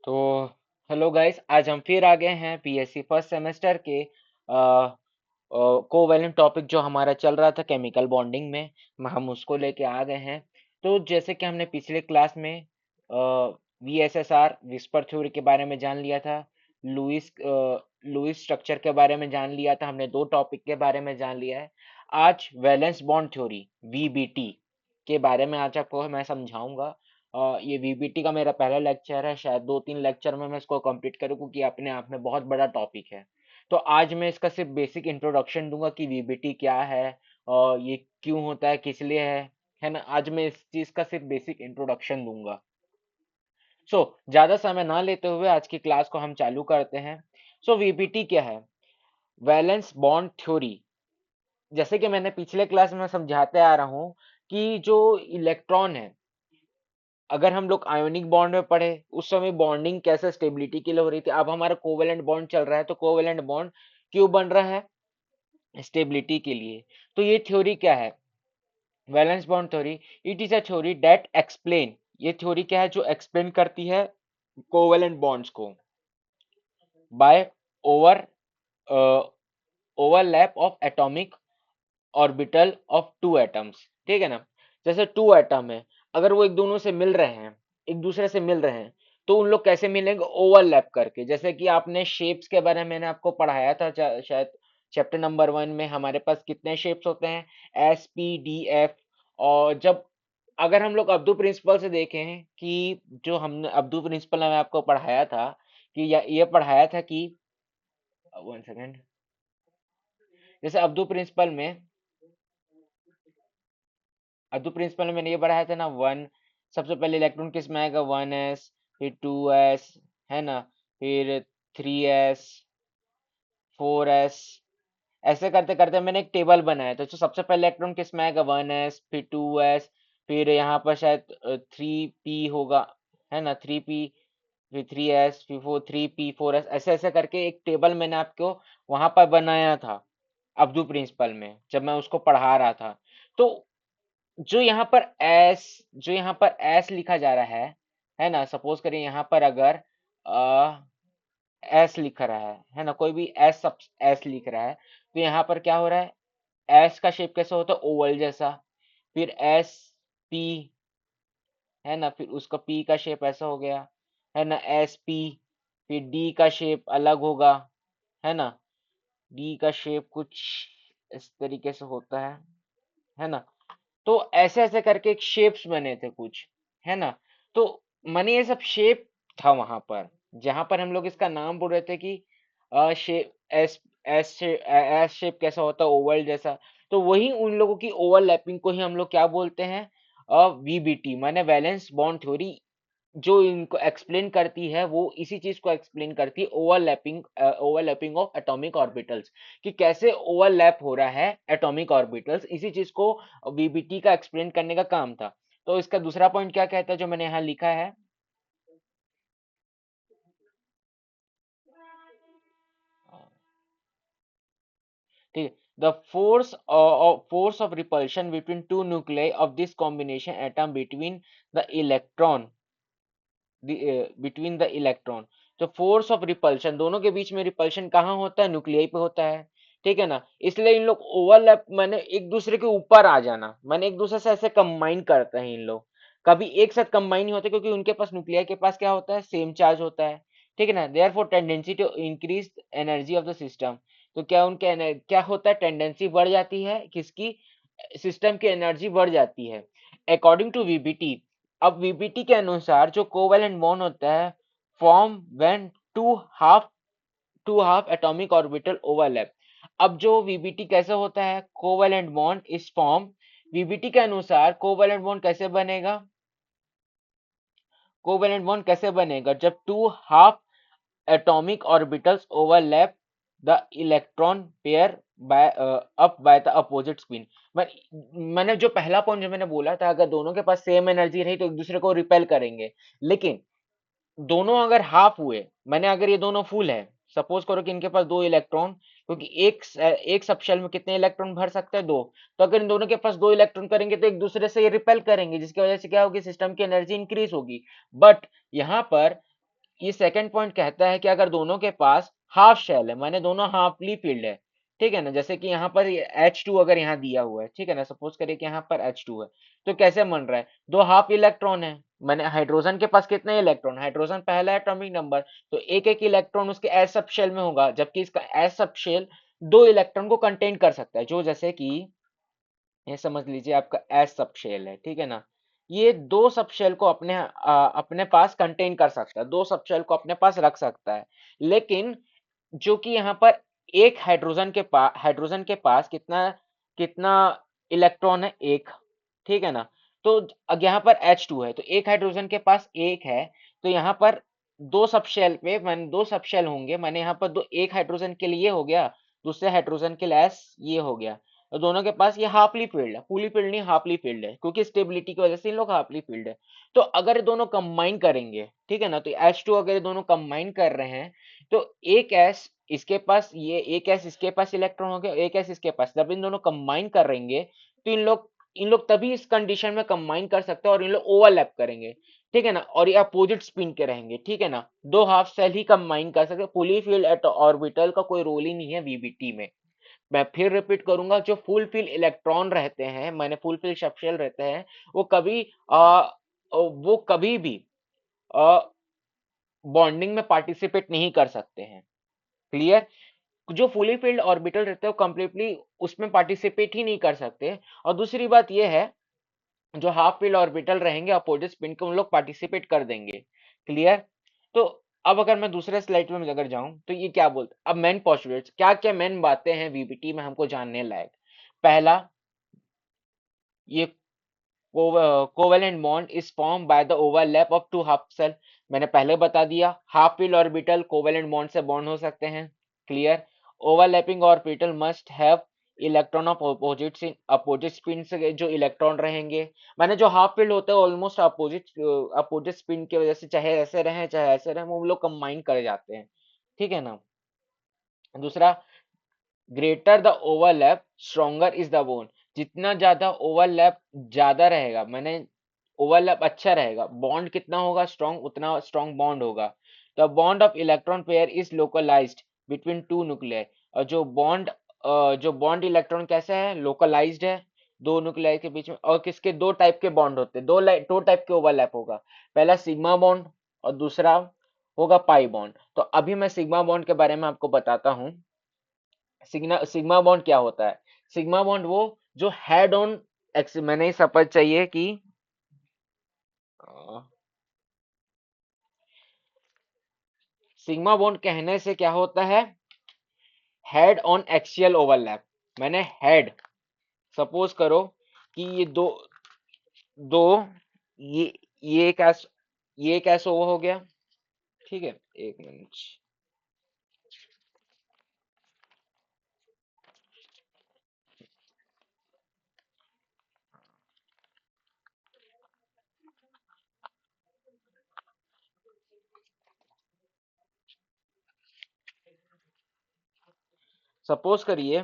तो hello guys, आज हम फिर आ गए हैं पीएससी फर्स्ट सेमेस्टर के कोवैलेंट टॉपिक जो हमारा चल रहा था केमिकल बॉन्डिंग में। हम उसको लेके आ गए हैं। तो जैसे कि हमने पिछले क्लास में वीएसएसआर विस्पर थ्योरी के बारे में जान लिया था, लुईस स्ट्रक्चर के बारे में जान लिया था, हमने दो टॉपिक के बारे में जान लिया है। आज वैलेंस बॉन्ड थ्योरी वीबीटी के बारे में आज आपको मैं समझाऊंगा। ये वीबीटी का मेरा पहला लेक्चर है, शायद 2-3 लेक्चर में मैं इसको कंप्लीट करूँ क्योंकि अपने आप में बहुत बड़ा टॉपिक है। तो आज मैं इसका सिर्फ बेसिक इंट्रोडक्शन दूंगा कि वीबीटी क्या है और ये क्यों होता है, किस लिए है ना। आज मैं इस चीज का सिर्फ बेसिक इंट्रोडक्शन दूंगा। सो ज्यादा समय ना लेते हुए आज की क्लास को हम चालू करते हैं। सो वीबीटी क्या है? Valence bond theory. जैसे कि मैंने पिछले क्लास में समझाते आ रहा हूँ कि जो इलेक्ट्रॉन है, अगर हम लोग आयोनिक बॉन्ड में पढ़े उस समय बॉन्डिंग कैसे स्टेबिलिटी के लिए हो रही थी। अब हमारा कोवेलेंट बॉन्ड चल रहा है, तो कोवेलेंट बॉन्ड क्यों बन रहा है? स्टेबिलिटी के लिए। तो ये थ्योरी क्या है? Valence bond theory, it is a theory that explain. ये थ्योरी क्या है जो एक्सप्लेन करती है कोवेलेंट बॉन्ड्स को by over overlap of atomic orbital of two atoms. ठीक है ना। जैसे टू एटम है, अगर वो एक दोनों से मिल रहे हैं, एक दूसरे से मिल रहे हैं, तो उन लोग कैसे मिलेंगे? ओवरलैप करके। जैसे कि आपने शेप्स के बारे में मैंने आपको पढ़ाया था, शायद चैप्टर नंबर 1 में। हमारे पास कितने शेप्स होते हैं? S, P, D, F. और जब अगर हम लोग अब्दू प्रिंसिपल से देखें कि जो हमने अब्दू प्रिंसिपल में आपको पढ़ाया था कि ये पढ़ाया था कि 1 सेकेंड। जैसे अब्दू प्रिंसिपल में मैंने ये पढ़ाया था ना, वन। सबसे पहले इलेक्ट्रॉन किस में आएगा? 1s, फिर 2s, है ना, फिर 3s, 4s। ऐसे करते करते मैंने एक टेबल बनाया था। तो सबसे पहले इलेक्ट्रॉन किस में आएगा? 1s, फिर 2s, फिर यहाँ पर शायद 3p होगा, है ना, 3p, फिर 3s, फिर 3p, 4s। ऐसे ऐसे करके एक टेबल मैंने आपको वहां पर बनाया था अब्दू प्रिंसिपल में, जब मैं उसको पढ़ा रहा था। तो जो यहाँ पर एस लिखा जा रहा है ना। सपोज करिए यहाँ पर अगर एस लिख रहा है ना, कोई भी एस, सब एस लिख रहा है, तो यहाँ पर क्या हो रहा है? एस का शेप कैसे होता है? ओवल जैसा। फिर एस पी, है ना, फिर उसका पी का शेप ऐसा हो गया, है ना, एस पी। फिर डी का शेप अलग होगा, है ना। डी का शेप कुछ इस तरीके से होता है ना। तो ऐसे ऐसे करके एक शेप्स बने थे कुछ, है ना। तो मैंने ये सब शेप था वहां पर, जहां पर हम लोग इसका नाम बोल रहे थे कि शेप एस, एस शेप कैसा होता है? ओवल जैसा। तो वही उन लोगों की ओवरलैपिंग को ही हम लोग क्या बोलते हैं? वीबीटी, माने वैलेंस बॉन्ड थ्योरी। जो इनको एक्सप्लेन करती है वो इसी चीज को एक्सप्लेन करती है, ओवरलैपिंग ऑफ एटॉमिक ऑर्बिटल्स, कि कैसे ओवरलैप हो रहा है एटॉमिक ऑर्बिटल्स। इसी चीज को वीबीटी का एक्सप्लेन करने का काम था। तो इसका दूसरा पॉइंट क्या कहता है जो मैंने यहाँ लिखा है? ठीक है। The force of repulsion between two nuclei of this combination atom between the electron between the electron. तो फोर्स ऑफ रिपल्शन, दोनों के बीच में रिपल्शन कहाँ होता है? न्यूक्लियाई पे होता है। ठीक है ना। इसलिए इन लोग ओवरलैप, मैंने एक दूसरे के ऊपर आ जाना, मैंने एक दूसरे से ऐसे कंबाइन करते हैं इन लोग। कभी एक साथ कंबाइन नहीं होते क्योंकि उनके पास न्यूक्लियाई के पास क्या होता है? सेम चार्ज होता है। ठीक है ना। Therefore tendency to increase energy of the system. तो क्या क्या होता है? टेंडेंसी बढ़ जाती है किसकी? सिस्टम की एनर्जी बढ़ जाती है। अकॉर्डिंग टू वीबीटी, अब वीबीटी के अनुसार जो कोवेलेंट बॉन्ड होता है form when two half two half atomic orbital overlap. अब जो वीबीटी कैसे होता है? Covalent bond is form, VBT के अनुसार कोवेलेंट बॉन्ड कैसे बनेगा? कोवेलेंट बॉन्ड कैसे बनेगा जब two half atomic orbitals overlap the electron pair by up by the opposite spin. मैंने जो पहला पॉइंट जो मैंने बोला था, अगर दोनों के पास सेम एनर्जी रही तो एक दूसरे को रिपेल करेंगे। लेकिन दोनों अगर हाफ हुए, मैंने अगर ये दोनों फुल है, सपोज करो कि इनके पास दो इलेक्ट्रॉन क्योंकि एक सब शेल में कितने इलेक्ट्रॉन भर सकते हैं, दो। तो अगर इन दोनों के पास दो इलेक्ट्रॉन करेंगे तो एक दूसरे से ये रिपेल करेंगे, जिसकी वजह से क्या होगी, सिस्टम की एनर्जी इंक्रीज होगी। बट यहाँ पर ये सेकंड पॉइंट कहता है कि अगर दोनों के पास हाफ शेल है, माने दोनों हाफली फील्ड है, ठीक है ना, जैसे कि यहाँ पर H2 अगर यहाँ दिया हुआ है, ठीक है ना, सपोज करिए कि यहाँ पर H2 है, तो कैसे बन रहा है, दो हाफ इलेक्ट्रॉन है, माने हाइड्रोजन के पास कितने इलेक्ट्रॉन, हाइड्रोजन पहला एटॉमिक नंबर, तो एक एक इलेक्ट्रॉन उसके एस सब शेल में होगा, जबकि इसका एस सब शेल दो इलेक्ट्रॉन को कंटेन कर सकता है, जो जैसे कि ये समझ लीजिए आपका एस सब शेल है, ठीक है ना, ये दो सब शेल को अपने पास कंटेन कर सकता है, दो सब शेल को अपने पास रख सकता है। लेकिन जो कि यहाँ पर एक हाइड्रोजन के पास कितना कितना इलेक्ट्रॉन है, एक, ठीक है ना, तो अब यहाँ पर H2 है, तो एक हाइड्रोजन के पास एक है, तो यहाँ पर दो सब शेल पे मैंने दो सब शेल होंगे, मैंने यहाँ पर दो, एक हाइड्रोजन के लिए हो गया, दूसरे हाइड्रोजन के लिए एस ये हो गया, तो दोनों के पास ये हाफली फील्ड है, पूरी फील्ड नहीं हाफली फील्ड है, क्योंकि स्टेबिलिटी की वजह से इन लोग हाफली फील्ड है। तो अगर ये दोनों कंबाइन करेंगे, ठीक है ना, तो H2 अगर ये दोनों कंबाइन कर रहे हैं, तो एक एस इसके पास, ये एक एस इसके पास इलेक्ट्रॉन हो गया, एक एस इसके पास, जब इन दोनों कंबाइन करेंगे तो इन लोग तभी इस कंडीशन में कंबाइन कर सकते हैं और इन लोग ओवरलैप करेंगे, ठीक है ना, और ये अपोजिट स्पिन के रहेंगे, ठीक है ना, दो हाफ सेल ही कंबाइन कर सकते हैं, फुली फिल्ड एट ऑर्बिटल का कोई रोल ही नहीं है वीबीटी में। मैं फिर रिपीट करूंगा, जो फुल फिल इलेक्ट्रॉन रहते हैं, मैंने फुल फिल सबशेल रहते हैं, वो कभी वो कभी भी बॉन्डिंग में पार्टिसिपेट नहीं कर सकते हैं। क्लियर। जो फुली फिल्ड ऑर्बिटल रहते हैं वो कंप्लीटली उसमें पार्टिसिपेट ही नहीं कर सकते। और दूसरी बात ये है, जो हाफ फील्ड ऑर्बिटल रहेंगे अपोजिट स्पिन के, उन लोग पार्टिसिपेट कर देंगे। क्लियर। तो अब अगर मैं दूसरे स्लाइड में अगर जाऊं तो ये क्या बोलते, अब मेन पोस्टुलेट्स क्या क्या मेन बातें हैं वीबीटी में हमको जानने लायक। पहला, ये covalent bond is form by the overlap of two half cell. मैंने पहले बता दिया, half filled orbital covalent bond से बॉन्ड हो सकते हैं। Clear. Overlapping orbital must have electron of opposite spin से जो इलेक्ट्रॉन रहेंगे, माने जो हाफ फील्ड होते हैं ऑलमोस्ट अपोजिट स्पिन की वजह से, चाहे ऐसे रहे चाहे ऐसे रहे, वो लोग कंबाइन कर जाते हैं, ठीक है ना। दूसरा, greater the overlap stronger is the bond. जितना ज्यादा ओवरलैप ज्यादा रहेगा, मैंने ओवरलैप अच्छा रहेगा, बॉन्ड कितना होगा स्ट्रॉन्ग, उतना स्ट्रॉन्ग बॉन्ड होगा। The bond of electron pair is localized between two nuclei. और जो बॉन्ड इलेक्ट्रॉन कैसा है, लोकलाइज्ड है दो न्यूक्लियाई के बीच में। और किसके दो टाइप के बॉन्ड होते हैं, दो टाइप के ओवरलैप होगा, पहला सिग्मा बॉन्ड और दूसरा होगा पाई बॉन्ड। तो अभी मैं सिग्मा बॉन्ड के बारे में आपको बताता हूँ। सिग्मा बॉन्ड क्या होता है। सिग्मा बॉन्ड वो जो हेड ऑन एक्स, मैंने समझ चाहिए कि सिग्मा बॉन्ड कहने से क्या होता है, हेड ऑन एक्सियल ओवरलैप। मैंने हेड, सपोज करो कि ये दो दो ये ये कैस ये कैसे हो गया, ठीक है, एक मिनट। सपोज करिए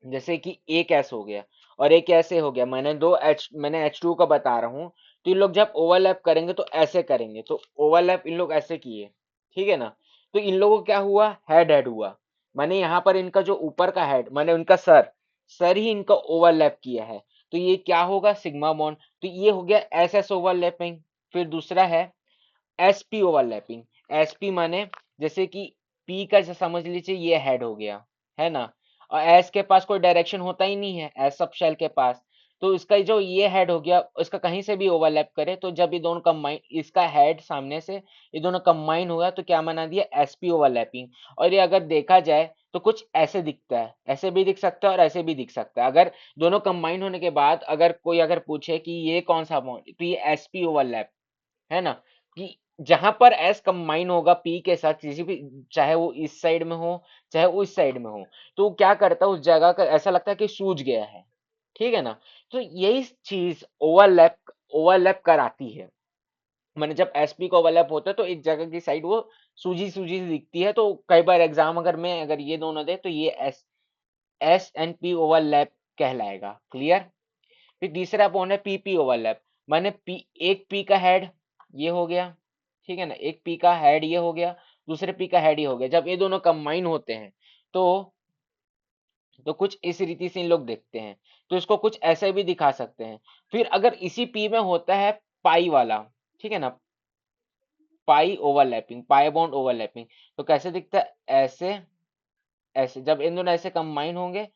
जैसे कि एक एस हो गया और एक ऐसे हो गया, मैंने H2 का बता रहा हूँ, तो इन लोग जब ओवरलैप करेंगे तो ऐसे करेंगे, तो ओवरलैप इन लोग ऐसे किए, ठीक है ना, तो इन लोगों को क्या हुआ, हेड हेड हुआ। मैंने यहाँ पर इनका जो ऊपर का हेड, मैंने उनका सर सर ही इनका ओवरलैप किया है, तो ये क्या होगा, सिग्मा बॉन्ड। तो ये हो गया एस एस ओवरलैपिंग। फिर दूसरा है एसपी ओवरलैपिंग। एसपी माने जैसे कि पी का समझ लीजिए ये हेड हो गया, है ना, और एस के पास कोई डायरेक्शन होता ही नहीं है, एस सब शेल के पास, तो इसका जो ये हेड हो गया, इसका कहीं से भी ओवरलैप करे, तो जब ये दोनों कंबाइन, इसका हेड सामने से ये दोनों कंबाइन हुआ, तो क्या बना दिया, एसपी ओवरलैपिंग। और ये अगर देखा जाए तो कुछ ऐसे दिखता है, ऐसे भी दिख सकता है और ऐसे भी दिख सकता है। अगर दोनों कंबाइन होने के बाद अगर कोई अगर पूछे कि ये कौन सा बॉन्ड, तो ये एसपी ओवरलैप है ना, कि जहां पर एस कंबाइन होगा पी के साथ किसी भी, चाहे वो इस साइड में हो चाहे वो इस साइड में हो, तो वो क्या करता है, उस जगह का ऐसा लगता है कि सूज गया है, ठीक है ना। तो यही चीज ओवरलैप ओवरलैप कराती है। मैंने जब एसपी को ओवरलैप होता है तो एक जगह की साइड वो सूजी सूजी सी दिखती है, तो कई बार एग्जाम अगर ये दोनों दे तो ये एस एन पी ओवरलैप कहलाएगा। क्लियर। फिर तीसरा पॉइंट है पीपी ओवरलैप। मैंने पी, एक पी का हेड ये हो गया, ठीक है ना, एक पी का हेड ये हो गया, दूसरे पी का हेड ये हो गया। जब ये दोनों कंबाइन होते हैं तो कुछ इस रीति से इन लोग देखते हैं। तो इसको कुछ ऐसे भी दिखा सकते हैं। फिर अगर इसी पी में होता है पाई वाला, ठीक है ना, पाई ओवरलैपिंग, पाई बॉन्ड ओवरलैपिंग, तो कैसे दिखता है? ऐसे, ऐसे। जब इन दोनों ऐसे कंबाइन होंगे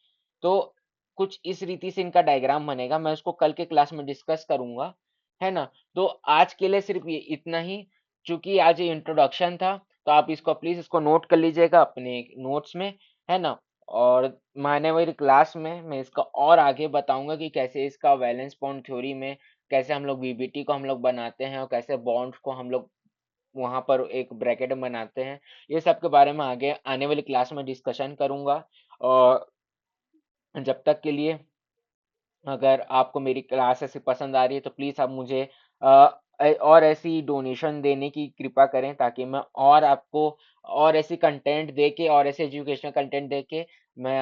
तो कुछ इस रीति से इनका डायग्राम बनेगा। मैं उसको कल के क्लास में डिस्कस करूंगा, है ना। तो आज के लिए सिर्फ ये इतना ही, क्योंकि आज ये इंट्रोडक्शन था। तो आप इसको प्लीज इसको नोट कर लीजिएगा अपने नोट्स में, है ना। और आने वाली क्लास में मैं इसका और आगे बताऊंगा कि कैसे इसका वैलेंस बॉन्ड थ्योरी में कैसे हम लोग वीबीटी को हम लोग बनाते हैं और कैसे बॉन्ड्स को हम लोग वहां पर एक ब्रैकेट बनाते हैं। ये सब के बारे में आगे आने वाली क्लास में डिस्कशन करूंगा। और जब तक के लिए, अगर आपको मेरी क्लास ऐसी पसंद आ रही है तो प्लीज आप मुझे और ऐसी डोनेशन देने की कृपा करें, ताकि मैं और आपको और ऐसी कंटेंट दे के और ऐसे एजुकेशनल कंटेंट दे के मैं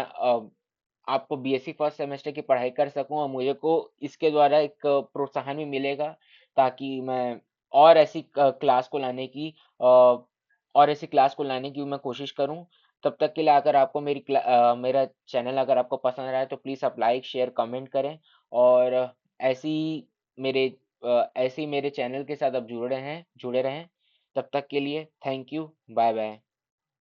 आपको बीएससी फर्स्ट सेमेस्टर की पढ़ाई कर सकूं, और मुझे को इसके द्वारा एक प्रोत्साहन भी मिलेगा, ताकि मैं और ऐसी क्लास को लाने की और ऐसी क्लास को लाने की मैं कोशिश करूं। तब तक के लिए अगर आपको मेरा चैनल अगर आपको पसंद आया तो प्लीज़ आप लाइक शेयर कमेंट करें। और ऐसी मेरे ऐसे ही मेरे चैनल के साथ आप जुड़े रहें। तब तक के लिए थैंक यू, बाय बाय।